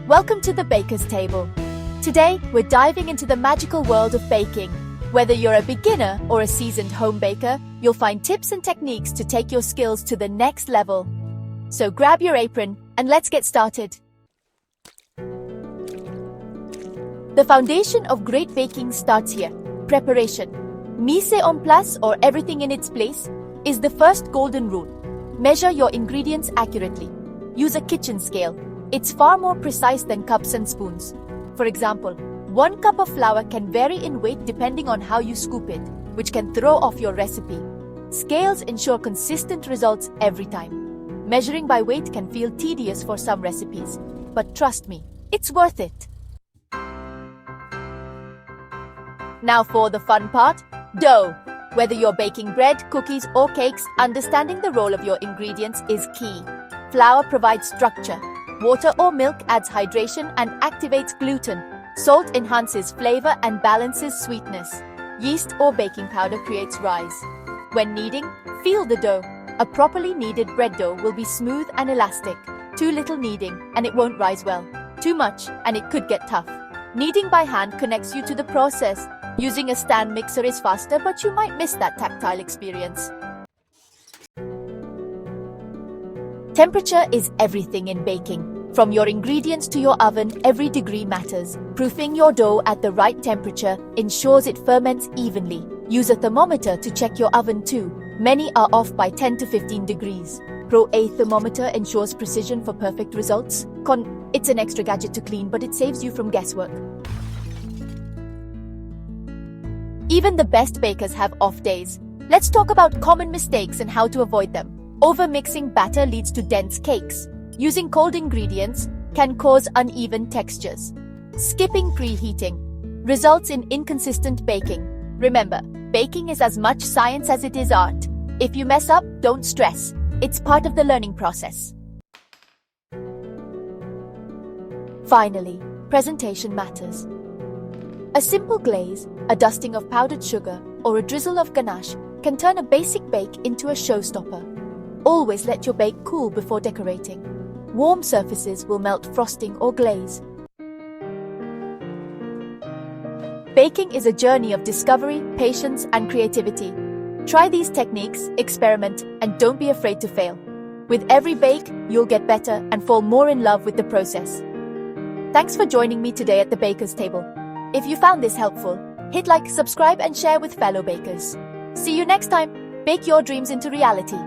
Welcome to the Baker's Table. Today, we're diving into the magical world of baking. Whether you're a beginner or a seasoned home baker, you'll find tips and techniques to take your skills to the next level. So grab your apron and let's get started. The foundation of great baking starts here. Preparation. Mise en place, or everything in its place, is the first golden rule. Measure your ingredients accurately. Use a kitchen scale. It's far more precise than cups and spoons. For example, 1 cup of flour can vary in weight depending on how you scoop it, which can throw off your recipe. Scales ensure consistent results every time. Measuring by weight can feel tedious for some recipes, but trust me, it's worth it. Now for the fun part, dough. Whether you're baking bread, cookies, or cakes, understanding the role of your ingredients is key. Flour provides structure. Water or milk adds hydration and activates gluten. Salt enhances flavor and balances sweetness. Yeast or baking powder creates rise. When kneading, feel the dough. A properly kneaded bread dough will be smooth and elastic. Too little kneading, and it won't rise well. Too much, and it could get tough. Kneading by hand connects you to the process. Using a stand mixer is faster, but you might miss that tactile experience. Temperature is everything in baking. From your ingredients to your oven, every degree matters. Proofing your dough at the right temperature ensures it ferments evenly. Use a thermometer to check your oven too. Many are off by 10 to 15 degrees. Pro A thermometer ensures precision for perfect results. Con, it's an extra gadget to clean, but it saves you from guesswork. Even the best bakers have off days. Let's talk about common mistakes and how to avoid them. Over-mixing batter leads to dense cakes. Using cold ingredients can cause uneven textures. Skipping preheating results in inconsistent baking. Remember, baking is as much science as it is art. If you mess up, don't stress. It's part of the learning process. Finally, presentation matters. A simple glaze, a dusting of powdered sugar, or a drizzle of ganache can turn a basic bake into a showstopper. Always let your bake cool before decorating. Warm surfaces will melt frosting or glaze. Baking is a journey of discovery, patience, and creativity. Try these techniques, experiment, and don't be afraid to fail. With every bake, you'll get better and fall more in love with the process. Thanks for joining me today at the Baker's Table. If you found this helpful, hit like, subscribe, and share with fellow bakers. See you next time. Bake your dreams into reality.